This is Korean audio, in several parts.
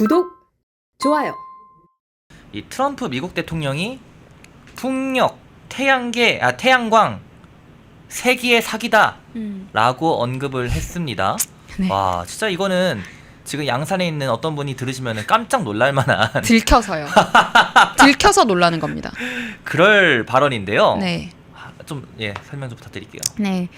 구독, 좋아요. 이 트럼프 미국 대통령이 풍력, 태양광 세기의 사기다 라고 언급을 했습니다. 네. 와, 진짜 이거는 지금 양산에 있는 어떤 분이 들으시면 깜짝 놀랄 만한 들켜서요. 들켜서 놀라는 겁니다. 그럴 발언인데요. 네. 좀 설명 좀 부탁드릴게요. 네.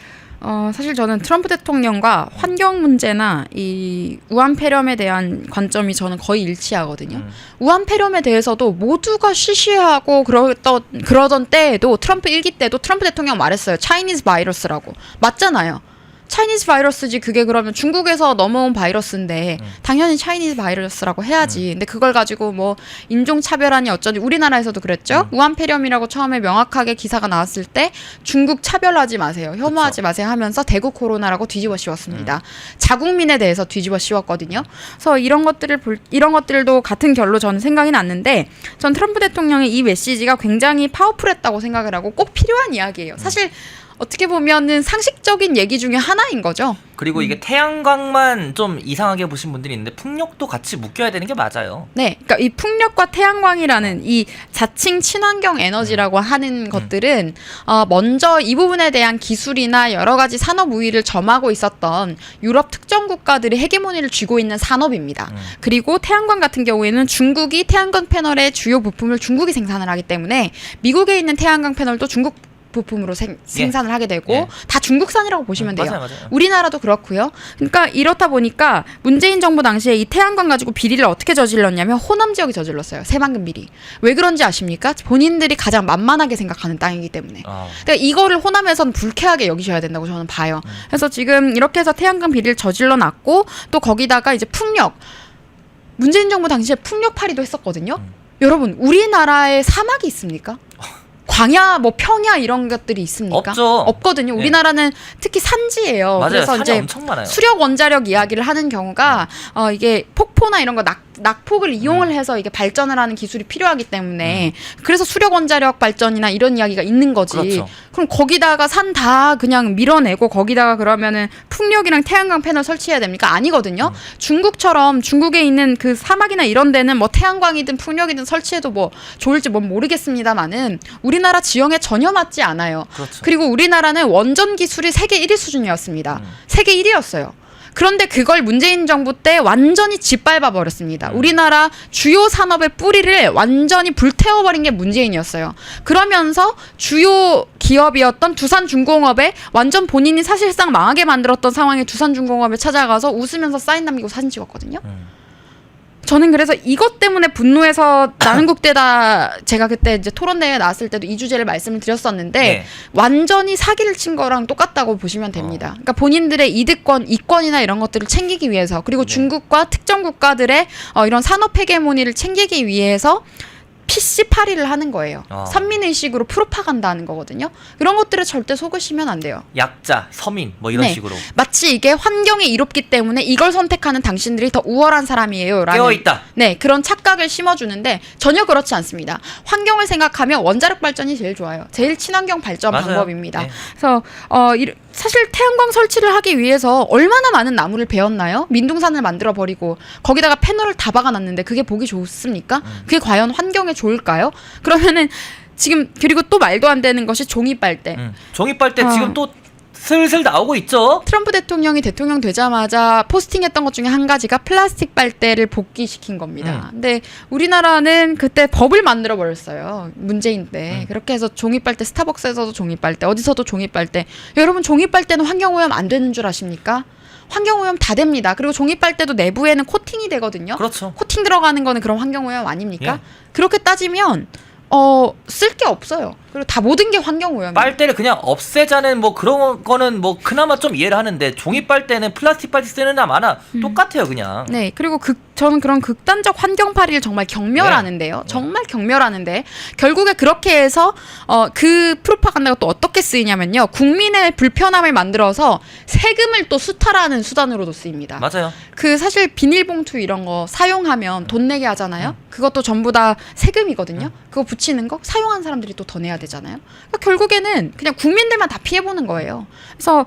사실 저는 트럼프 대통령과 환경 문제나 이 우한 폐렴에 대한 관점이 저는 거의 일치하거든요. 우한 폐렴에 대해서도 모두가 쉬쉬하고 그러던 때에도 트럼프 1기 때도 트럼프 대통령 말했어요. 차이니즈 바이러스라고. 맞잖아요. 차이니즈 바이러스지 그게 그러면 중국에서 넘어온 바이러스인데 당연히 차이니즈 바이러스라고 해야지. 근데 그걸 가지고 뭐 인종차별하니 어쩌니 우리나라에서도 그랬죠. 우한폐렴이라고 처음에 명확하게 기사가 나왔을 때 중국 차별하지 마세요. 혐오하지 마세요 하면서 대구 코로나라고 뒤집어 씌웠습니다. 자국민에 대해서 뒤집어 씌웠거든요. 그래서 이런 것들도 같은 결로 저는 생각이 났는데 전 트럼프 대통령의 이 메시지가 굉장히 파워풀했다고 생각을 하고 꼭 필요한 이야기예요. 사실 어떻게 보면은 상식적인 얘기 중에 하나인 거죠. 그리고 이게 태양광만 좀 이상하게 보신 분들이 있는데 풍력도 같이 묶여야 되는 게 맞아요. 네, 그러니까 이 풍력과 태양광이라는 이 자칭 친환경 에너지라고 하는 것들은 먼저 이 부분에 대한 기술이나 여러 가지 산업 우위를 점하고 있었던 유럽 특정 국가들이 헤게모니를 쥐고 있는 산업입니다. 그리고 태양광 같은 경우에는 중국이 태양광 패널의 주요 부품을 중국이 생산을 하기 때문에 미국에 있는 태양광 패널도 중국 부품으로 생산을 하게 되고 다 중국산이라고 보시면 돼요. 맞아요. 우리나라도 그렇고요. 그러니까 이렇다 보니까 문재인 정부 당시에 이 태양광 가지고 비리를 어떻게 저질렀냐면 호남 지역이 저질렀어요. 새만금 비리. 왜 그런지 아십니까? 본인들이 가장 만만하게 생각하는 땅이기 때문에. 그러니까 이거를 호남에서는 불쾌하게 여기셔야 된다고 저는 봐요. 그래서 지금 이렇게 해서 태양광 비리를 저질러 놨고 또 거기다가 이제 풍력. 문재인 정부 당시에 풍력파리도 했었거든요. 여러분 우리나라에 사막이 있습니까? 광야, 뭐 평야 이런 것들이 있습니까? 없죠. 없거든요. 우리나라는 특히 산지예요. 맞아요. 그래서 산이 이제 엄청 많아요. 수력 원자력 이야기를 하는 경우가 이게 폭포나 이런 거 낙폭을 이용을 해서 이게 발전을 하는 기술이 필요하기 때문에 그래서 수력 원자력 발전이나 이런 이야기가 있는 거지. 그렇죠. 그럼 거기다가 산 다 그냥 밀어내고 거기다가 그러면은 풍력이랑 태양광 패널 설치해야 됩니까? 아니거든요. 중국처럼 중국에 있는 그 사막이나 이런 데는 뭐 태양광이든 풍력이든 설치해도 뭐 좋을지 뭐 모르겠습니다만은 우리나라 지형에 전혀 맞지 않아요. 그렇죠. 그리고 우리나라는 원전 기술이 세계 1위 수준이었습니다. 세계 1위였어요. 그런데 그걸 문재인 정부 때 완전히 짓밟아 버렸습니다. 우리나라 주요 산업의 뿌리를 완전히 불태워버린 게 문재인이었어요. 그러면서 주요 기업이었던 두산중공업에 완전 본인이 사실상 망하게 만들었던 상황에 두산중공업에 찾아가서 웃으면서 사인 남기고 사진 찍었거든요. 저는 그래서 이것 때문에 분노해서 나는 국대다 제가 그때 이제 토론대회 나왔을 때도 이 주제를 말씀을 드렸었는데 완전히 사기를 친 거랑 똑같다고 보시면 됩니다. 그러니까 본인들의 이권이나 이런 것들을 챙기기 위해서 그리고 중국과 특정 국가들의 이런 산업 헤게모니를 챙기기 위해서 PC파리를 하는 거예요. 선민의식으로 프로파간다하는 거거든요. 이런 것들을 절대 속으시면 안 돼요. 약자, 서민 뭐 이런 식으로. 마치 이게 환경에 이롭기 때문에 이걸 선택하는 당신들이 더 우월한 사람이에요. 라는 깨어있다. 네, 그런 착각을 심어주는데 전혀 그렇지 않습니다. 환경을 생각하면 원자력 발전이 제일 좋아요. 제일 친환경 발전 방법입니다. 네. 그래서 사실 태양광 설치를 하기 위해서 얼마나 많은 나무를 베었나요? 민둥산을 만들어버리고 거기다가 패널을 다 박아놨는데 그게 보기 좋습니까? 그게 과연 환경에 좋을까요? 그러면은 지금 그리고 또 말도 안 되는 것이 종이 빨대. 종이 빨대 지금 또 슬슬 나오고 있죠. 트럼프 대통령이 대통령 되자마자 포스팅했던 것 중에 한 가지가 플라스틱 빨대를 복귀시킨 겁니다. 근데 우리나라는 그때 법을 만들어 버렸어요. 문재인 때. 그렇게 해서 종이 빨대 스타벅스에서도 종이 빨대, 어디서도 종이 빨대. 여러분 종이 빨대는 환경 오염 안 되는 줄 아십니까? 환경 오염 다 됩니다. 그리고 종이 빨대도 내부에는 코팅이 되거든요. 그렇죠. 코팅 들어가는 거는 그럼 환경 오염 아닙니까? 그렇게 따지면 쓸 게 없어요. 그리고 다 모든 게 환경 오염이에요. 빨대를 그냥 없애자는 뭐 그런 거는 뭐 그나마 좀 이해를 하는데 종이 빨대는 플라스틱 빨대 쓰는 나 많아 똑같아요 그냥. 네, 그리고 저는 그런 극단적 환경파리를 정말 경멸하는데요. 정말 경멸하는데 결국에 그렇게 해서 그 프로파간다가 또 어떻게 쓰이냐면요. 국민의 불편함을 만들어서 세금을 또 수탈하는 수단으로도 쓰입니다. 맞아요. 그 사실 비닐봉투 이런 거 사용하면 돈 내게 하잖아요. 그것도 전부 다 세금이거든요. 그거 붙이는 거 사용한 사람들이 또 더 내야 되잖아요. 그러니까 결국에는 그냥 국민들만 다 피해보는 거예요. 그래서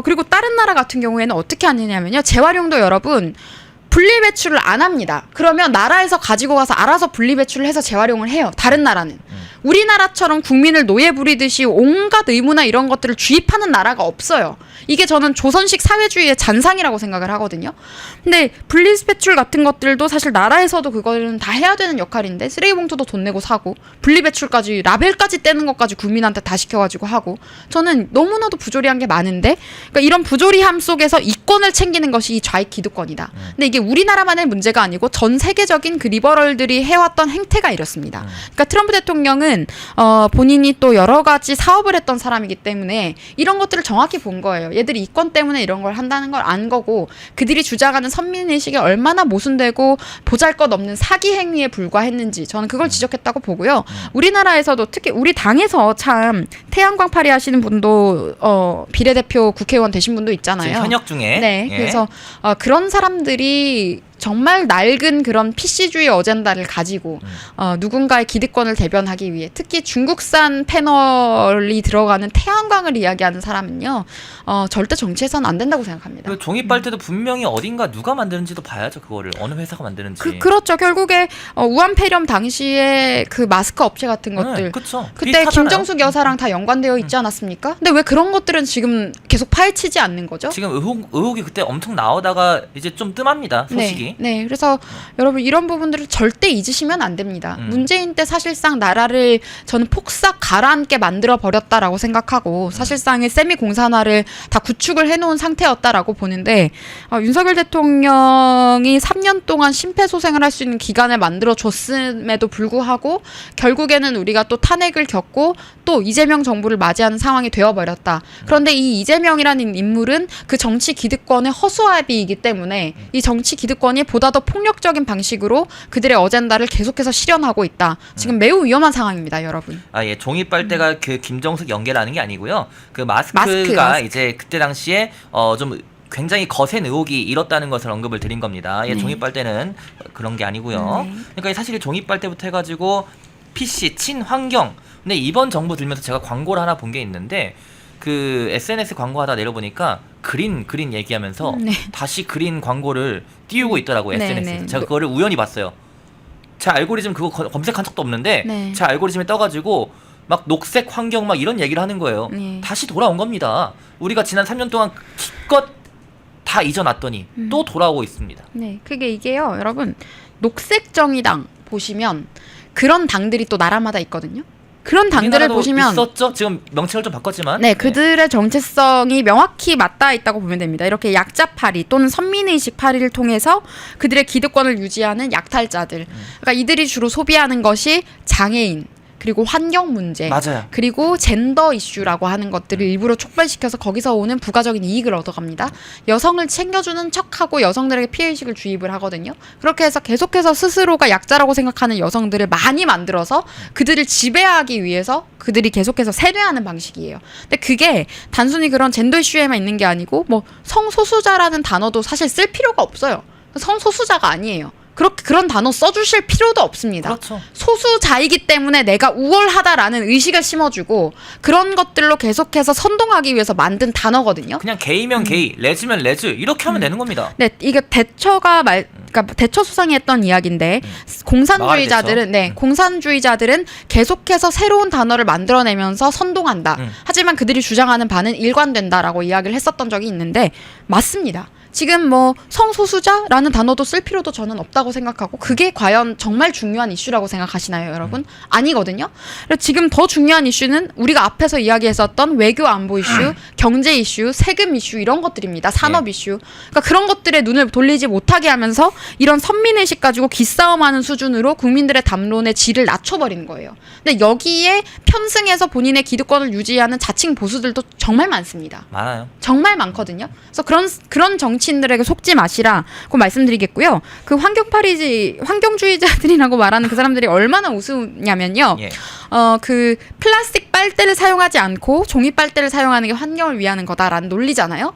그리고 다른 나라 같은 경우에는 어떻게 하느냐면요. 재활용도 여러분 분리 배출을 안 합니다. 그러면 나라에서 가지고 가서 알아서 분리 배출을 해서 재활용을 해요. 다른 나라는. 우리나라처럼 국민을 노예 부리듯이 온갖 의무나 이런 것들을 주입하는 나라가 없어요. 이게 저는 조선식 사회주의의 잔상이라고 생각을 하거든요. 근데 분리 배출 같은 것들도 사실 나라에서도 그거는 다 해야 되는 역할인데 쓰레기 봉투도 돈 내고 사고 분리 배출까지 라벨까지 떼는 것까지 국민한테 다 시켜가지고 하고 저는 너무나도 부조리한 게 많은데 그러니까 이런 부조리함 속에서 이권을 챙기는 것이 이 좌익 기득권이다. 근데 이게 우리나라만의 문제가 아니고 전 세계적인 그 리버럴들이 해왔던 행태가 이렇습니다. 그러니까 트럼프 대통령은 본인이 또 여러 가지 사업을 했던 사람이기 때문에 이런 것들을 정확히 본 거예요. 얘들이 이권 때문에 이런 걸 한다는 걸 안 거고 그들이 주장하는 선민의식이 얼마나 모순되고 보잘것없는 사기 행위에 불과했는지 저는 그걸 지적했다고 보고요. 우리나라에서도 특히 우리 당에서 참 태양광 파리 하시는 분도 비례대표 국회의원 되신 분도 있잖아요. 지금 현역 중에. 네. 예. 그래서 그런 사람들이 정말 낡은 그런 PC주의 어젠다를 가지고 누군가의 기득권을 대변하기 위해 특히 중국산 패널이 들어가는 태양광을 이야기하는 사람은요. 절대 정치에서는 안 된다고 생각합니다. 그 종이 빨대도 분명히 어딘가 누가 만드는지도 봐야죠. 그거를 어느 회사가 만드는지. 그렇죠. 결국에 우한 폐렴 당시에 그 마스크 업체 같은 것들. 네, 그쵸. 그때 비슷하잖아요. 김정숙 여사랑 다 연관되어 있지 않았습니까? 근데 왜 그런 것들은 지금 계속 파헤치지 않는 거죠? 지금 의혹이 그때 엄청 나오다가 이제 좀 뜸합니다. 소식이. 네. 그래서 여러분 이런 부분들을 절대 잊으시면 안 됩니다. 문재인 때 사실상 나라를 저는 폭삭 가라앉게 만들어 버렸다라고 생각하고 사실상의 세미 공산화를 다 구축을 해놓은 상태였다라고 보는데 윤석열 대통령이 3년 동안 심폐소생을 할 수 있는 기간을 만들어 줬음에도 불구하고 결국에는 우리가 또 탄핵을 겪고 또 이재명 정부를 맞이하는 상황이 되어버렸다. 그런데 이 이재명이라는 인물은 그 정치 기득권의 허수아비이기 때문에 이 정치 기득권이 보다 더 폭력적인 방식으로 그들의 어젠다를 계속해서 실현하고 있다. 지금 매우 위험한 상황입니다, 여러분. 예, 종이 빨대가 그 김정숙 연계라는 게 아니고요. 그 마스크가 이제 그때 당시에 좀 굉장히 거센 의혹이 일었다는 것을 언급을 드린 겁니다. 예, 종이 빨대는 그런 게 아니고요. 그러니까 사실 종이 빨대부터 해가지고 PC, 친환경. 근데 이번 정부 들면서 제가 광고를 하나 본 게 있는데 그 SNS 광고하다 내려보니까 그린 얘기하면서 다시 그린 광고를 띄우고 있더라고요. SNS에서. 제가 그거를 우연히 봤어요. 제 알고리즘 그거 검색한 적도 없는데 제 알고리즘에 떠가지고 막 녹색 환경 막 이런 얘기를 하는 거예요. 다시 돌아온 겁니다. 우리가 지난 3년 동안 기껏 다 잊어놨더니 또 돌아오고 있습니다. 네, 그게 이게요, 여러분. 녹색정의당 보시면 그런 당들이 또 나라마다 있거든요. 그런 당들을 보시면 있었죠. 지금 명칭을 좀 바꿨지만 네, 그들의 정체성이 명확히 맞닿아 있다고 보면 됩니다. 이렇게 약자파리 또는 선민의식 파리를 통해서 그들의 기득권을 유지하는 약탈자들. 그러니까 이들이 주로 소비하는 것이 장애인 그리고 환경 문제, 맞아요. 그리고 젠더 이슈라고 하는 것들을 일부러 촉발시켜서 거기서 오는 부가적인 이익을 얻어갑니다. 여성을 챙겨주는 척하고 여성들에게 피해의식을 주입을 하거든요. 그렇게 해서 계속해서 스스로가 약자라고 생각하는 여성들을 많이 만들어서 그들을 지배하기 위해서 그들이 계속해서 세뇌하는 방식이에요. 근데 그게 단순히 그런 젠더 이슈에만 있는 게 아니고 뭐 성소수자라는 단어도 사실 쓸 필요가 없어요. 성소수자가 아니에요. 그런 단어 써주실 필요도 없습니다. 그렇죠. 소수자이기 때문에 내가 우월하다라는 의식을 심어주고 그런 것들로 계속해서 선동하기 위해서 만든 단어거든요. 그냥 게이면 게이, 레즈면 레즈 이렇게 하면 되는 겁니다. 네, 이게 그러니까 대처 수상이 했던 이야기인데 공산주의자들은 계속해서 새로운 단어를 만들어내면서 선동한다. 하지만 그들이 주장하는 바는 일관된다라고 이야기를 했었던 적이 있는데 맞습니다. 지금 뭐 성소수자라는 단어도 쓸 필요도 저는 없다고 생각하고 그게 과연 정말 중요한 이슈라고 생각하시나요, 여러분? 아니거든요. 지금 더 중요한 이슈는 우리가 앞에서 이야기했었던 외교 안보 이슈, 경제 이슈, 세금 이슈 이런 것들입니다. 산업 이슈. 그러니까 그런 것들에 눈을 돌리지 못하게 하면서 이런 선민의식 가지고 기싸움하는 수준으로 국민들의 담론의 질을 낮춰버리는 거예요. 근데 여기에 편승해서 본인의 기득권을 유지하는 자칭 보수들도 정말 많습니다. 많아요. 정말 많거든요. 그래서 그런 정치인들에게 속지 마시라고 말씀드리겠고요. 그 환경주의자들이라고 말하는 그 사람들이 얼마나 우스냐면요. 그 플라스틱 빨대를 사용하지 않고 종이 빨대를 사용하는 게 환경을 위하는 거다라는 논리잖아요.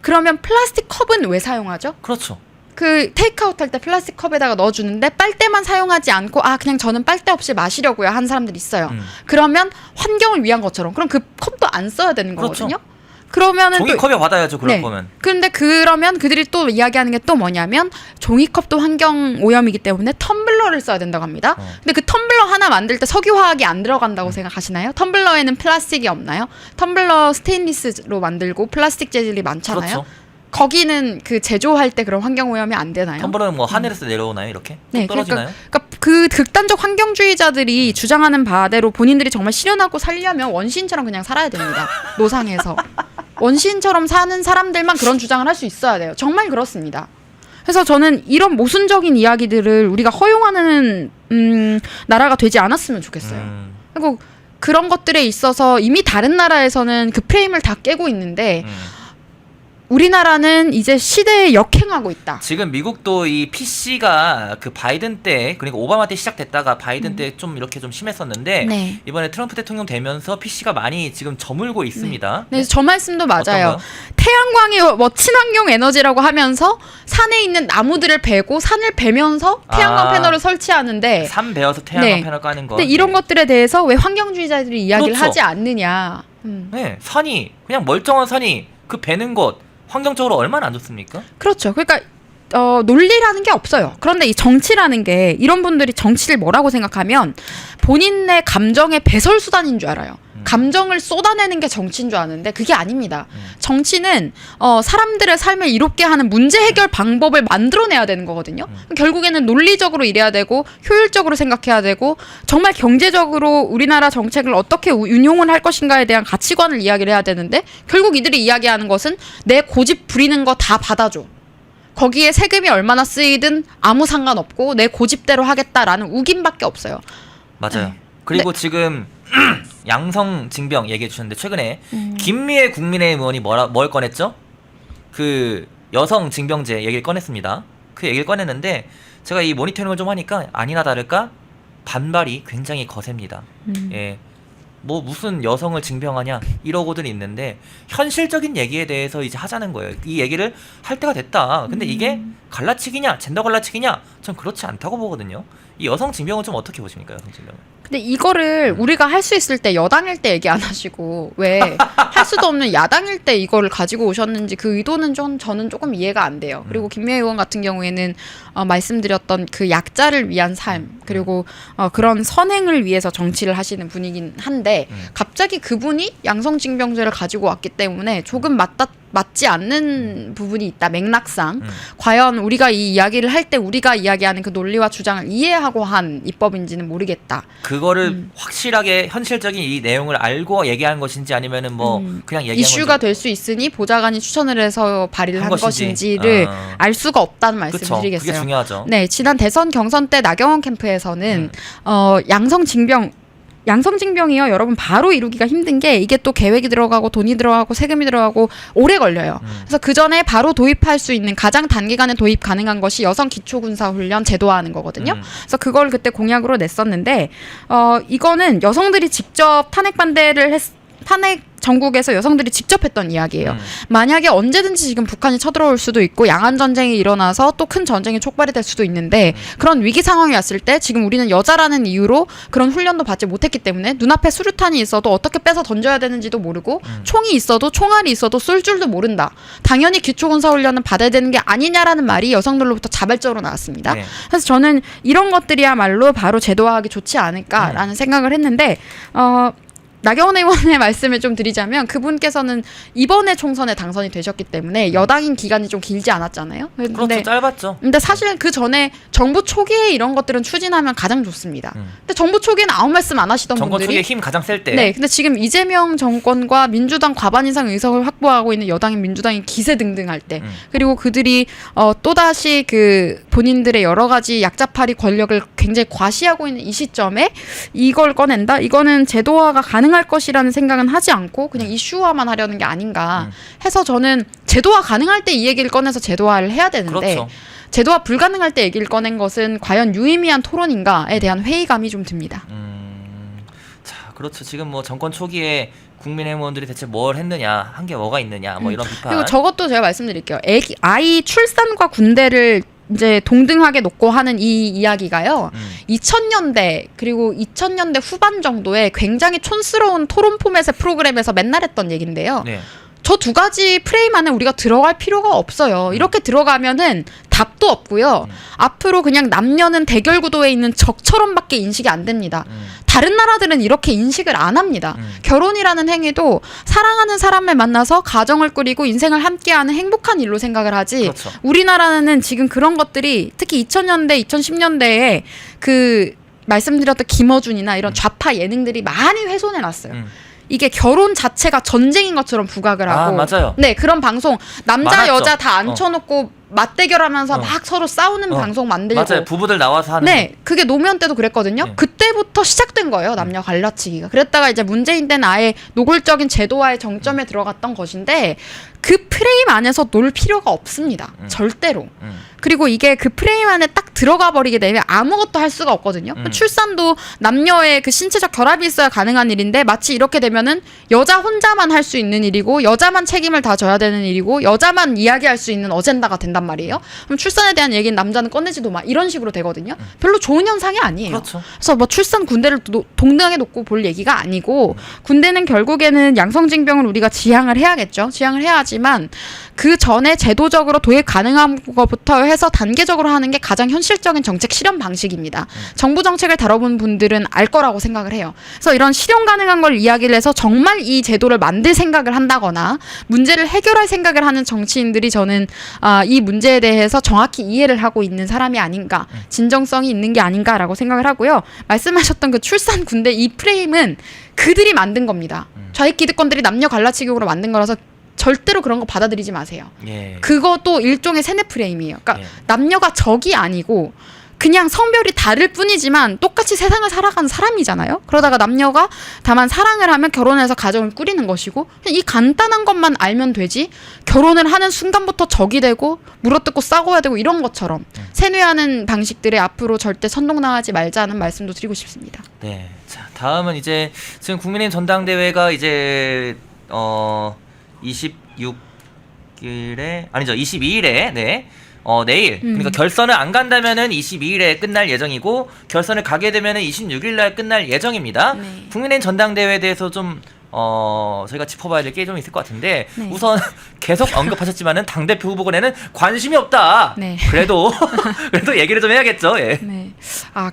그러면 플라스틱 컵은 왜 사용하죠? 그렇죠. 그 테이크아웃 할 때 플라스틱 컵에다가 넣어주는데 빨대만 사용하지 않고 그냥 저는 빨대 없이 마시려고요 한 사람들이 있어요. 그러면 환경을 위한 것처럼 그럼 그 컵도 안 써야 되는 거거든요. 그렇죠. 그러면은 종이컵에 받아야죠. 그럴 네. 거면. 근데 그러면 그들이 또 이야기하는 게 또 뭐냐면 종이컵도 환경 오염이기 때문에 텀블러를 써야 된다고 합니다. 근데 그 텀블러 하나 만들 때 석유화학이 안 들어간다고 생각하시나요? 텀블러에는 플라스틱이 없나요? 텀블러 스테인리스로 만들고 플라스틱 재질이 많잖아요. 그렇죠. 거기는 그 제조할 때 그런 환경 오염이 안 되나요? 텀블러는 뭐 하늘에서 내려오나요? 이렇게? 네, 떨어지나요? 그러니까 그 극단적 환경주의자들이 주장하는 바대로 본인들이 정말 실현하고 살려면 원시인처럼 그냥 살아야 됩니다. 노상에서. 원시인처럼 사는 사람들만 그런 주장을 할 수 있어야 돼요. 정말 그렇습니다. 그래서 저는 이런 모순적인 이야기들을 우리가 허용하는 나라가 되지 않았으면 좋겠어요. 그리고 그런 것들에 있어서 이미 다른 나라에서는 그 프레임을 다 깨고 있는데 우리나라는 이제 시대에 역행하고 있다. 지금 미국도 이 PC가 그 바이든 때, 그러니까 오바마 때 시작됐다가 바이든 때 좀 이렇게 좀 심했었는데 네. 이번에 트럼프 대통령 되면서 PC가 많이 지금 저물고 있습니다. 네, 저 말씀도 맞아요. 어떤가요? 태양광이 뭐 친환경 에너지라고 하면서 산에 있는 나무들을 베고 산을 베면서 태양광 패널을 설치하는데 산 베어서 태양광 네. 패널 까는 거. 근데 이런 것들에 대해서 왜 환경주의자들이 이야기를 그렇죠. 하지 않느냐. 네, 산이 그냥 멀쩡한 산이 그 베는 것 환경적으로 얼마나 안 좋습니까? 그렇죠. 그러니까 논리라는 게 없어요. 그런데 이 정치라는 게 이런 분들이 정치를 뭐라고 생각하면 본인의 감정의 배설수단인 줄 알아요. 감정을 쏟아내는 게 정치인 줄 아는데 그게 아닙니다. 정치는 사람들의 삶을 이롭게 하는 문제 해결 방법을 만들어내야 되는 거거든요. 결국에는 논리적으로 일해야 되고 효율적으로 생각해야 되고 정말 경제적으로 우리나라 정책을 어떻게 운용을 할 것인가에 대한 가치관을 이야기를 해야 되는데 결국 이들이 이야기하는 것은 내 고집 부리는 거 다 받아줘. 거기에 세금이 얼마나 쓰이든 아무 상관없고 내 고집대로 하겠다라는 우김밖에 없어요. 맞아요. 네. 그리고 지금 양성징병 얘기해 주셨는데 최근에 김미애 국민의힘 의원이 뭘 꺼냈죠? 그 여성징병제 얘기를 꺼냈습니다. 그 얘기를 꺼냈는데 제가 이 모니터링을 좀 하니까 아니나 다를까 반발이 굉장히 거셉니다. 예. 뭐 무슨 여성을 징병하냐 이러고들 있는데 현실적인 얘기에 대해서 이제 하자는 거예요. 이 얘기를 할 때가 됐다. 근데 이게 갈라치기냐 젠더 갈라치기냐 전 그렇지 않다고 보거든요. 이 여성 징병은 좀 어떻게 보십니까? 여성 징병은? 근데 이거를 우리가 할 수 있을 때 여당일 때 얘기 안 하시고 왜 할 수도 없는 야당일 때 이거를 가지고 오셨는지 그 의도는 저는 조금 이해가 안 돼요. 그리고 김미애 의원 같은 경우에는 말씀드렸던 그 약자를 위한 삶 그리고 그런 선행을 위해서 정치를 하시는 분이긴 한데 갑자기 그분이 양성징병제를 가지고 왔기 때문에 조금 맞지 않는 부분이 있다. 맥락상. 과연 우리가 이 이야기를 할 때 우리가 이야기하는 그 논리와 주장을 이해하고 한 입법인지는 모르겠다. 그거를 확실하게 현실적인 이 내용을 알고 얘기한 것인지 아니면은 뭐 그냥 얘기한 이슈가 될 수 있으니 보좌관이 추천을 해서 발의를 한 것인지를 알 수가 없다는 말씀을 그쵸, 드리겠어요. 그게 중요하죠. 네, 지난 대선 경선 때 나경원 캠프에서는 양성징병이요. 여러분 바로 이루기가 힘든 게 이게 또 계획이 들어가고 돈이 들어가고 세금이 들어가고 오래 걸려요. 그래서 그 전에 바로 도입할 수 있는 가장 단기간에 도입 가능한 것이 여성 기초군사훈련 제도화하는 거거든요. 그래서 그걸 그때 공약으로 냈었는데 이거는 여성들이 직접 탄핵 전국에서 여성들이 직접 했던 이야기예요. 만약에 언제든지 지금 북한이 쳐들어올 수도 있고 양안 전쟁이 일어나서 또 큰 전쟁이 촉발이 될 수도 있는데 그런 위기 상황이 왔을 때 지금 우리는 여자라는 이유로 그런 훈련도 받지 못했기 때문에 눈앞에 수류탄이 있어도 어떻게 빼서 던져야 되는지도 모르고 총이 있어도 총알이 있어도 쏠 줄도 모른다. 당연히 기초군사훈련은 받아야 되는 게 아니냐라는 말이 여성들로부터 자발적으로 나왔습니다. 네. 그래서 저는 이런 것들이야말로 바로 제도화하기 좋지 않을까라는 생각을 했는데 나경원 의원의 말씀을 좀 드리자면 그분께서는 이번에 총선에 당선이 되셨기 때문에 여당인 기간이 좀 길지 않았잖아요. 그렇죠. 짧았죠. 근데 사실은 그 전에 정부 초기에 이런 것들은 추진하면 가장 좋습니다. 근데 정부 초기에는 아무 말씀 안 하시던 정권 분들이 초기에 힘 가장 셀 때. 네, 근데 지금 이재명 정권과 민주당 과반 이상 의석을 확보하고 있는 여당인 민주당이 기세등등할 때 그리고 그들이 또다시 그 본인들의 여러 가지 약자파리 권력을 굉장히 과시하고 있는 이 시점에 이걸 꺼낸다? 이거는 제도화가 가능할 것이라는 생각은 하지 않고 그냥 이슈화만 하려는 게 아닌가 해서 저는 제도화 가능할 때 이 얘기를 꺼내서 제도화를 해야 되는데 그렇죠. 제도화 불가능할 때 얘기를 꺼낸 것은 과연 유의미한 토론인가에 대한 회의감이 좀 듭니다. 자, 그렇죠. 지금 뭐 정권 초기에 국민의힘 의원들이 대체 뭘 했느냐, 한 게 뭐가 있느냐, 뭐 이런 비판. 그리고 저것도 제가 말씀드릴게요. 아이 출산과 군대를 이제 동등하게 놓고 하는 이 이야기가요. 2000년대 그리고 2000년대 후반 정도에 굉장히 촌스러운 토론 포맷의 프로그램에서 맨날 했던 얘기인데요. 네. 저 두 가지 프레임 안에 우리가 들어갈 필요가 없어요. 이렇게 들어가면은 답도 없고요. 앞으로 그냥 남녀는 대결 구도에 있는 적처럼밖에 인식이 안 됩니다. 다른 나라들은 이렇게 인식을 안 합니다. 결혼이라는 행위도 사랑하는 사람을 만나서 가정을 꾸리고 인생을 함께하는 행복한 일로 생각을 하지. 그렇죠. 우리나라는 지금 그런 것들이 특히 2000년대, 2010년대에 그 말씀드렸던 김어준이나 이런 좌파 예능들이 많이 훼손해놨어요. 이게 결혼 자체가 전쟁인 것처럼 부각을 하고. 맞아요. 네, 그런 방송 남자 많았죠. 여자 다 앉혀놓고 맞대결하면서 막 서로 싸우는 방송 만들고. 맞아요. 부부들 나와서 하는. 네, 그게 노무현 때도 그랬거든요. 네. 그때부터 시작된 거예요, 남녀 갈라치기가. 그랬다가 이제 문재인 때는 아예 노골적인 제도화의 정점에 들어갔던 것인데 그 프레임 안에서 놀 필요가 없습니다. 절대로. 그리고 이게 그 프레임 안에 딱 들어가 버리게 되면 아무것도 할 수가 없거든요. 출산도 남녀의 그 신체적 결합이 있어야 가능한 일인데 마치 이렇게 되면은 여자 혼자만 할 수 있는 일이고 여자만 책임을 다 져야 되는 일이고 여자만 이야기할 수 있는 어젠다가 된단 말이에요. 그럼 출산에 대한 얘기는 남자는 꺼내지도 마 이런 식으로 되거든요. 별로 좋은 현상이 아니에요. 그렇죠. 그래서 뭐 출산 군대를 동등하게 놓고 볼 얘기가 아니고 군대는 결국에는 양성징병을 우리가 지향을 해야겠죠. 지향을 해야지만 그 전에 제도적으로 도입 가능한 것부터 해서 단계적으로 하는 게 가장 현실적인 정책 실현 방식입니다. 정부 정책을 다뤄본 분들은 알 거라고 생각을 해요. 그래서 이런 실현 가능한 걸 이야기를 해서 정말 이 제도를 만들 생각을 한다거나 문제를 해결할 생각을 하는 정치인들이 저는 이 문제에 대해서 정확히 이해를 하고 있는 사람이 아닌가, 진정성이 있는 게 아닌가라고 생각을 하고요. 말씀하셨던 그 출산 군대 이 프레임은 그들이 만든 겁니다. 좌익 기득권들이 남녀 갈라치기로 만든 거라서 절대로 그런 거 받아들이지 마세요. 예. 그것도 일종의 세뇌 프레임이에요. 그러니까 예. 남녀가 적이 아니고 그냥 성별이 다를 뿐이지만 똑같이 세상을 살아가는 사람이잖아요. 그러다가 남녀가 다만 사랑을 하면 결혼해서 가정을 꾸리는 것이고 이 간단한 것만 알면 되지 결혼을 하는 순간부터 적이 되고 물어뜯고 싸워야 되고 이런 것처럼 세뇌하는 방식들에 앞으로 절대 선동당하지 말자는 말씀도 드리고 싶습니다. 네. 자, 다음은 이제 지금 국민의힘 전당대회가 이제 26일에 아니죠. 22일에 네. 내일 그러니까 결선을 안 간다면은 22일에 끝날 예정이고 결선을 가게 되면은 26일 날 끝날 예정입니다. 네. 국민의힘 전당대회에 대해서 좀 저희가 짚어봐야 될 게 좀 있을 것 같은데 네. 우선 계속 언급하셨지만은 당대표 후보군에는 관심이 없다. 네. 그래도 얘기를 좀 해야겠죠. 예. 네.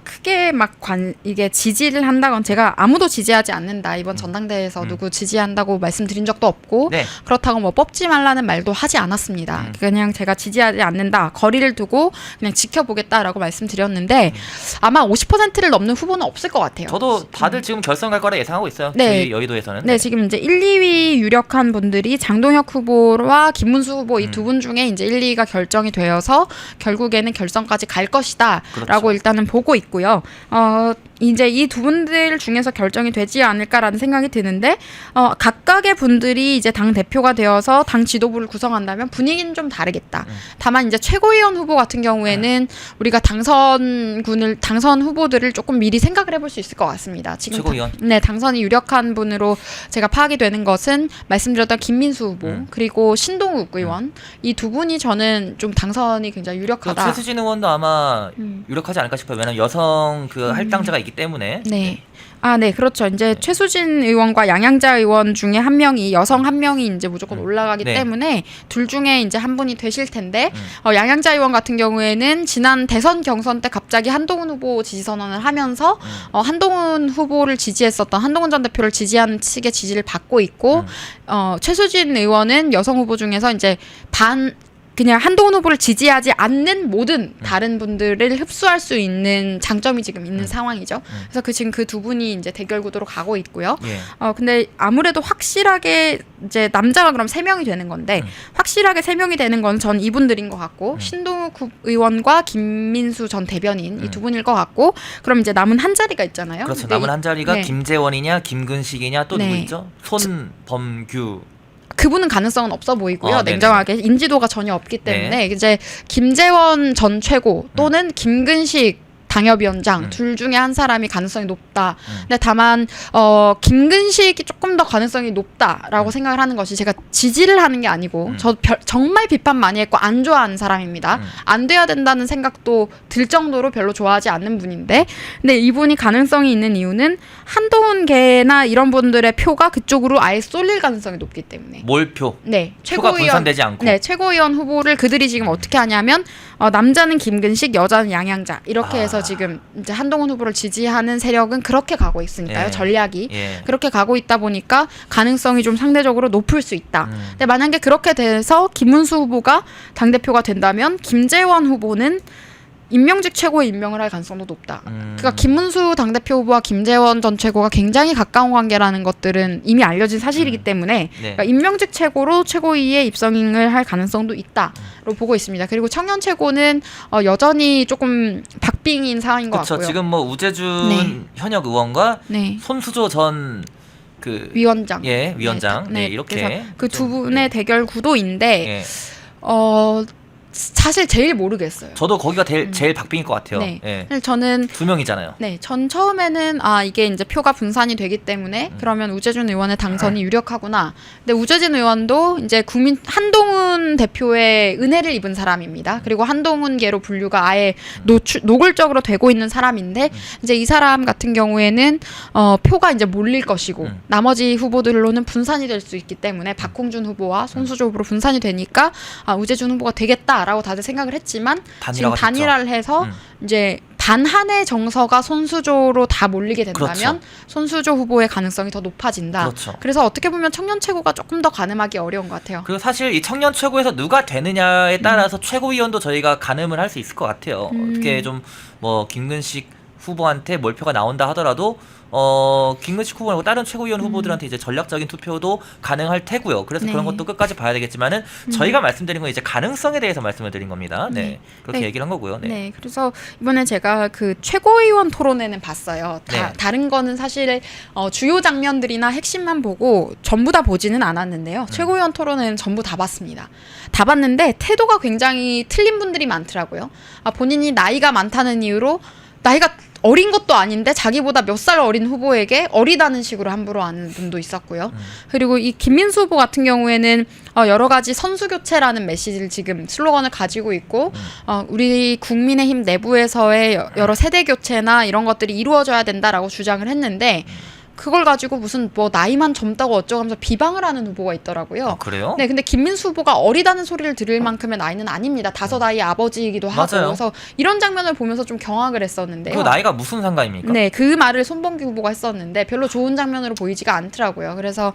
크게 막 이게 지지를 한다건 제가 아무도 지지하지 않는다. 이번 전당대회에서 누구 지지한다고 말씀드린 적도 없고 네. 그렇다고 뭐 뽑지 말라는 말도 하지 않았습니다. 그냥 제가 지지하지 않는다. 거리를 두고 그냥 지켜보겠다라고 말씀드렸는데 아마 50%를 넘는 후보는 없을 것 같아요. 저도 다들 지금 결선 갈 거라 예상하고 있어요. 네. 저희 여의도에서는. 네, 지금 이제 1, 2위 유력한 분들이 장동혁 후보와 김문수 후보 이 두 분 중에 이제 1, 2위가 결정이 되어서 결국에는 결선까지 갈 것이다라고 그렇죠. 일단은 보고 있고요. 이제 이 두 분들 중에서 결정이 되지 않을까라는 생각이 드는데 각각의 분들이 이제 당 대표가 되어서 당 지도부를 구성한다면 분위기는 좀 다르겠다. 다만 이제 최고위원 후보 같은 경우에는 우리가 당선 후보들을 조금 미리 생각을 해볼 수 있을 것 같습니다. 지금 최고위원. 네, 당선이 유력한 분으로 제가 파악이 되는 것은 말씀드렸던 김민수 후보 그리고 신동욱 의원 이 두 분이 저는 좀 당선이 굉장히 유력하다. 최수진 의원도 아마 유력하지 않을까 싶어요. 왜냐면 여성 그 할당자가 있기 때문에. 네. 네, 그렇죠. 이제 최수진 의원과 양양자 의원 중에 한 명이 여성 한 명이 이제 무조건 올라가기 네. 때문에 둘 중에 이제 한 분이 되실 텐데 양양자 의원 같은 경우에는 지난 대선 경선 때 갑자기 한동훈 후보 지지 선언을 하면서 한동훈 후보를 지지했었던 한동훈 전 대표를 지지하는 측의 지지를 받고 있고 최수진 의원은 여성 후보 중에서 이제 그냥 한동훈 후보를 지지하지 않는 모든 다른 분들을 흡수할 수 있는 장점이 지금 있는 상황이죠. 그래서 지금 그 두 분이 이제 대결 구도로 가고 있고요. 예. 근데 아무래도 확실하게 이제 남자가 그럼 3명이 되는 건데 확실하게 3명이 되는 건 전 이분들인 것 같고 신동욱 의원과 김민수 전 대변인 이 두 분일 것 같고 그럼 이제 남은 한 자리가 있잖아요. 그렇죠. 남은 한 자리가 네. 김재원이냐 김근식이냐 또 누구 네. 있죠? 손범규. 그분은 가능성은 없어 보이고요. 네네. 냉정하게 인지도가 전혀 없기 때문에 네. 이제 김재원 전 최고 또는 김근식 당협위원장 둘 중에 한 사람이 가능성이 높다. 근데 다만 김근식이 조금 더 가능성이 높다라고 생각을 하는 것이 제가 지지를 하는 게 아니고 정말 비판 많이 했고 안 좋아하는 사람입니다. 안 돼야 된다는 생각도 들 정도로 별로 좋아하지 않는 분인데 근데 이분이 가능성이 있는 이유는 한동훈계나 이런 분들의 표가 그쪽으로 아예 쏠릴 가능성이 높기 때문에 몰표. 네, 표가 분산되지 않고. 네, 최고위원 후보를 그들이 지금 어떻게 하냐면 남자는 김근식, 여자는 양양자 이렇게 해서 지금 이제 한동훈 후보를 지지하는 세력은 그렇게 가고 있으니까요. 예. 전략이 예. 그렇게 가고 있다 보니까 가능성이 좀 상대적으로 높을 수 있다. 근데 만약에 그렇게 돼서 김문수 후보가 당대표가 된다면 김재원 후보는 임명직 최고의 임명을 할 가능성도 높다. 그러니까 김문수 당대표 후보와 김재원 전 최고가 굉장히 가까운 관계라는 것들은 이미 알려진 사실이기 때문에 네. 그러니까 임명직 최고로 최고위에 입성을 할 가능성도 있다로 보고 있습니다. 그리고 청년 최고는 여전히 조금 박빙인 상황인 것 그렇죠. 같고요. 지금 뭐 우재준 네. 현역 의원과 네. 손수조 전 위원장. 위원장. 네. 이렇게 그 두 분의 대결 구도인데 예. 사실 제일 모르겠어요. 저도 거기가 제일 박빙일 것 같아요. 네. 예. 저는 두 명이잖아요. 네, 전 처음에는 이게 이제 표가 분산이 되기 때문에 그러면 우재준 의원의 당선이 유력하구나. 근데 우재준 의원도 이제 한동훈 대표의 은혜를 입은 사람입니다. 그리고 한동훈계로 분류가 아예 노골적으로 되고 있는 사람인데 이제 이 사람 같은 경우에는 표가 이제 몰릴 것이고 나머지 후보들로는 분산이 될 수 있기 때문에 박홍준 후보와 손수조 후보로 분산이 되니까 우재준 후보가 되겠다라고 다들 생각을 했지만 지금 단일화를 해서 이제 반한의 정서가 손수조로 다 몰리게 된다면 그렇죠. 손수조 후보의 가능성이 더 높아진다. 그렇죠. 그래서 어떻게 보면 청년 최고가 조금 더 가늠하기 어려운 것 같아요. 그리고 사실 이 청년 최고에서 누가 되느냐에 따라서 최고위원도 저희가 가늠을 할 수 있을 것 같아요. 어떻게 좀 뭐 김근식 후보한테 몰표가 나온다 하더라도 김근식 후보 말고 다른 최고위원 후보들한테 이제 전략적인 투표도 가능할 테고요. 그래서 네. 그런 것도 끝까지 봐야 되겠지만은 저희가 말씀드린 건 이제 가능성에 대해서 말씀을 드린 겁니다. 네. 그렇게 얘기를 한 거고요. 네. 네, 그래서 이번에 제가 그 최고위원 토론회는 봤어요. 네. 다른 거는 사실 주요 장면들이나 핵심만 보고 전부 다 보지는 않았는데요. 최고위원 토론회는 전부 다 봤습니다. 다 봤는데 태도가 굉장히 틀린 분들이 많더라고요. 본인이 나이가 많다는 이유로 나이가 어린 것도 아닌데 자기보다 몇 살 어린 후보에게 어리다는 식으로 함부로 하는 분도 있었고요. 그리고 이 김민수 후보 같은 경우에는 여러 가지 선수 교체라는 메시지를 지금 슬로건을 가지고 있고 우리 국민의힘 내부에서의 여러 세대 교체나 이런 것들이 이루어져야 된다라고 주장을 했는데 그걸 가지고 무슨 뭐 나이만 젊다고 어쩌고 하면서 비방을 하는 후보가 있더라고요. 그래요? 네, 근데 김민수 후보가 어리다는 소리를 들을 만큼의 나이는 아닙니다. 5아이의 아버지이기도 하고. 맞아요. 그래서 이런 장면을 보면서 좀 경악을 했었는데요. 그 나이가 무슨 상관입니까? 네, 그 말을 손범규 후보가 했었는데 별로 좋은 장면으로 보이지가 않더라고요. 그래서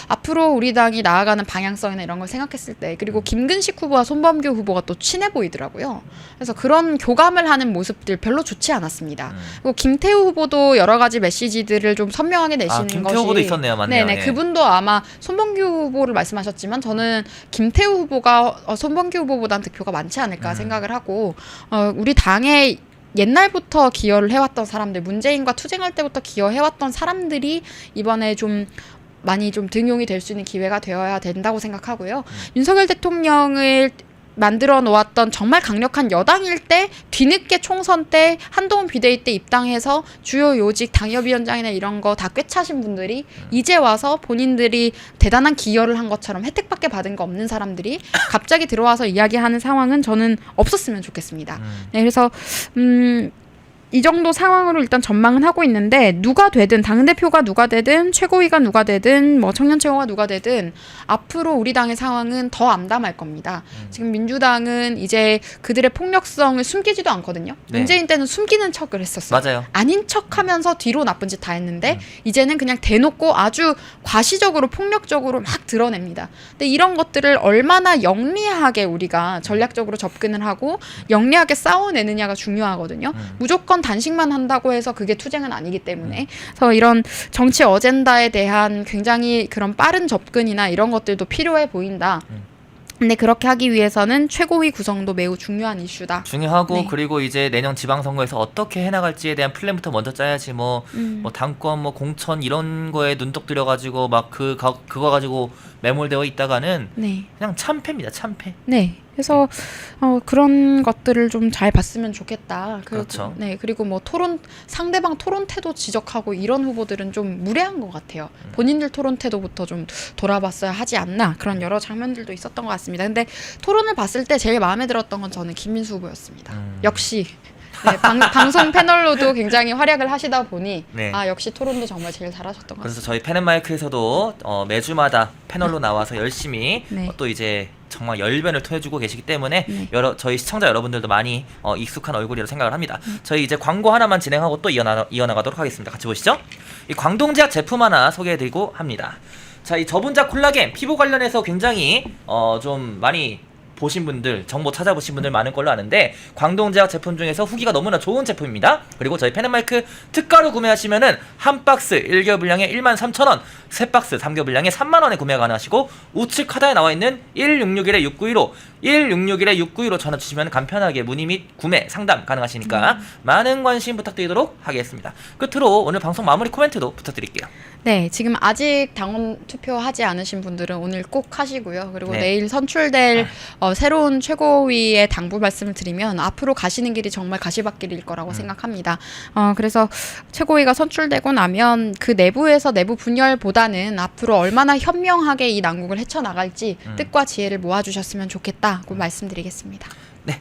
앞으로 우리 당이 나아가는 방향성이나 이런 걸 생각했을 때 그리고 김근식 후보와 손범규 후보가 또 친해 보이더라고요. 그래서 그런 교감을 하는 모습들 별로 좋지 않았습니다. 그리고 김태우 후보도 여러 가지 메시지들을 좀 선명하게 내시는 김태우 것이 후보도 있었네요. 맞네요. 네네, 예. 그분도 아마 손범규 후보를 말씀하셨지만 저는 김태우 후보가 손범규 후보보다는 득표가 많지 않을까 생각을 하고 우리 당의 옛날부터 기여를 해왔던 사람들, 문재인과 투쟁할 때부터 기여해왔던 사람들이 이번에 좀 많이 좀 등용이 될 수 있는 기회가 되어야 된다고 생각하고요. 윤석열 대통령을 만들어 놓았던 정말 강력한 여당일 때 뒤늦게 총선 때 한동훈 비대위 때 입당해서 주요 요직 당협위원장이나 이런 거 다 꿰차신 분들이 이제 와서 본인들이 대단한 기여를 한 것처럼 혜택밖에 받은 거 없는 사람들이 갑자기 들어와서 이야기하는 상황은 저는 없었으면 좋겠습니다. 네, 그래서 이 정도 상황으로 일단 전망은 하고 있는데 누가 되든 당대표가 누가 되든 최고위가 누가 되든 뭐 청년 최고가 누가 되든 앞으로 우리 당의 상황은 더 암담할 겁니다. 지금 민주당은 이제 그들의 폭력성을 숨기지도 않거든요. 네. 문재인 때는 숨기는 척을 했었어요. 맞아요. 아닌 척하면서 뒤로 나쁜 짓 다 했는데 이제는 그냥 대놓고 아주 과시적으로 폭력적으로 막 드러냅니다. 근데 이런 것들을 얼마나 영리하게 우리가 전략적으로 접근을 하고 영리하게 싸워내느냐가 중요하거든요. 무조건 단식만 한다고 해서 그게 투쟁은 아니기 때문에 그래서 이런 정치 어젠다에 대한 굉장히 그런 빠른 접근이나 이런 것들도 필요해 보인다. 근데 그렇게 하기 위해서는 최고위 구성도 매우 중요한 이슈다. 중요하고 네. 그리고 이제 내년 지방선거에서 어떻게 해나갈지에 대한 플랜부터 먼저 짜야지 뭐 당권 뭐 공천 이런 거에 눈독 들여가지고 막 그거 가지고 매몰되어 있다가는 네. 그냥 참패입니다. 참패. 네. 그래서 그런 것들을 좀 잘 봤으면 좋겠다. 그렇죠. 네. 그리고 뭐 상대방 토론 태도 지적하고 이런 후보들은 좀 무례한 것 같아요. 본인들 토론 태도부터 좀 돌아봤어야 하지 않나 그런 여러 장면들도 있었던 것 같습니다. 근데 토론을 봤을 때 제일 마음에 들었던 건 저는 김민수 후보였습니다. 역시. 네, 방송 패널로도 굉장히 활약을 하시다 보니 네. 역시 토론도 정말 제일 잘하셨던 것 같습니다. 그래서 저희 펜앤마이크에서도 매주마다 패널로 나와서 열심히 네. 또 이제 정말 열변을 토해주고 계시기 때문에 네. 저희 시청자 여러분들도 많이 익숙한 얼굴이라고 생각을 합니다. 저희 이제 광고 하나만 진행하고 또 이어나가도록 하겠습니다. 같이 보시죠. 이 광동제약 제품 하나 소개해드리고 합니다. 자, 이 저분자 콜라겐 피부 관련해서 굉장히 좀 많이 보신 분들, 정보 찾아보신 분들 많은 걸로 아는데 광동제약 제품 중에서 후기가 너무나 좋은 제품입니다. 그리고 저희 펜앤마이크 특가로 구매하시면은 한 박스 1개월 분량에 13,000원, 세 박스 3개월 분량에 3만원에 구매 가능하시고 우측 카드에 나와있는 1661-6915 1661-6915 전화 주시면 간편하게 문의 및 구매, 상담 가능하시니까 많은 관심 부탁드리도록 하겠습니다. 끝으로 오늘 방송 마무리 코멘트도 부탁드릴게요. 네, 지금 아직 당원 투표하지 않으신 분들은 오늘 꼭 하시고요. 그리고 네. 내일 선출될 새로운 최고위의 당부 말씀을 드리면 앞으로 가시는 길이 정말 가시밭길일 거라고 생각합니다. 그래서 최고위가 선출되고 나면 그 내부에서 내부 분열보다는 앞으로 얼마나 현명하게 이 난국을 헤쳐나갈지 뜻과 지혜를 모아주셨으면 좋겠다고 말씀드리겠습니다. 네.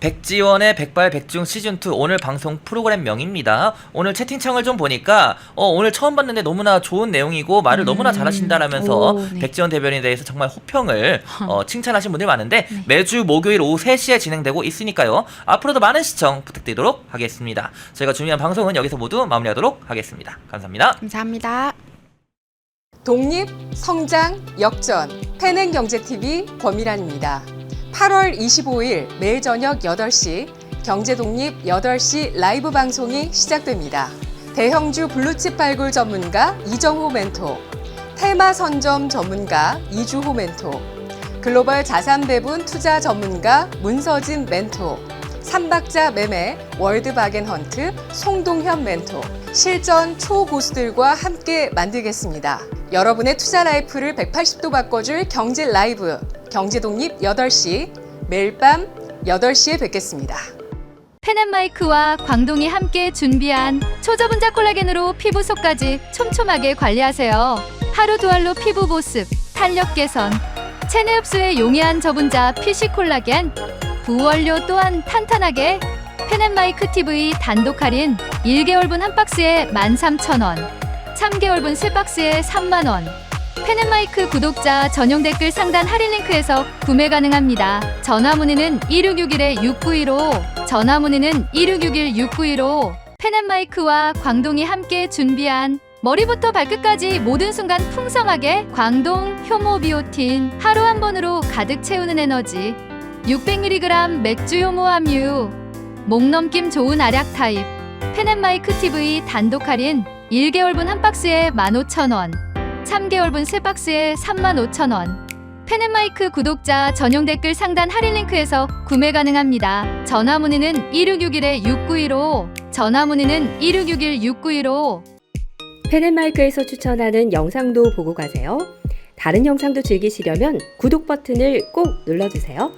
백지원의 백발백중 시즌2 오늘 방송 프로그램명입니다. 오늘 채팅창을 좀 보니까 오늘 처음 봤는데 너무나 좋은 내용이고 말을 너무나 잘하신다라면서 네. 백지원 대변인에 대해서 정말 호평을 칭찬하신 분들이 많은데 매주 목요일 오후 3시에 진행되고 있으니까요. 앞으로도 많은 시청 부탁드리도록 하겠습니다. 저희가 준비한 방송은 여기서 모두 마무리하도록 하겠습니다. 감사합니다. 감사합니다. 독립, 성장, 역전, 펜앤경제TV 권미란입니다. 8월 25일 매일 저녁 8시 경제독립 8시 라이브 방송이 시작됩니다. 대형주 블루칩 발굴 전문가 이정호 멘토, 테마 선점 전문가 이주호 멘토, 글로벌 자산 배분 투자 전문가 문서진 멘토, 삼박자 매매 월드바겐헌트 송동현 멘토, 실전 초고수들과 함께 만들겠습니다. 여러분의 투자 라이프를 180도 바꿔줄 경제 라이브, 경제독립 8시, 매일 밤 8시에 뵙겠습니다. 펜앤마이크와 광동이 함께 준비한 초저분자 콜라겐으로 피부 속까지 촘촘하게 관리하세요. 하루 두 알로 피부 보습, 탄력 개선, 체내 흡수에 용이한 저분자 PC 콜라겐, 부원료 또한 탄탄하게 펜앤마이크 TV 단독 할인 1개월분 한 박스에 13,000원, 3개월분 세 박스에 3만원. 펜앤마이크 구독자 전용 댓글 상단 할인 링크에서 구매 가능합니다. 전화 문의는 1661-6915, 전화 문의는 1661-6915. 펜앤마이크와 광동이 함께 준비한 머리부터 발끝까지 모든 순간 풍성하게 광동 효모 비오틴 하루 한 번으로 가득 채우는 에너지 600mg 맥주 효모 함유 목 넘김 좋은 알약 타입 펜앤마이크 TV 단독 할인 1개월분 한 박스에 15,000원 3개월분 세 박스에 35,000원 펜앤마이크 구독자 전용 댓글 상단 할인 링크에서 구매 가능합니다. 전화 문의는 1661-6915 전화 문의는 1661-6915 펜앤마이크에서 추천하는 영상도 보고 가세요. 다른 영상도 즐기시려면 구독 버튼을 꼭 눌러주세요.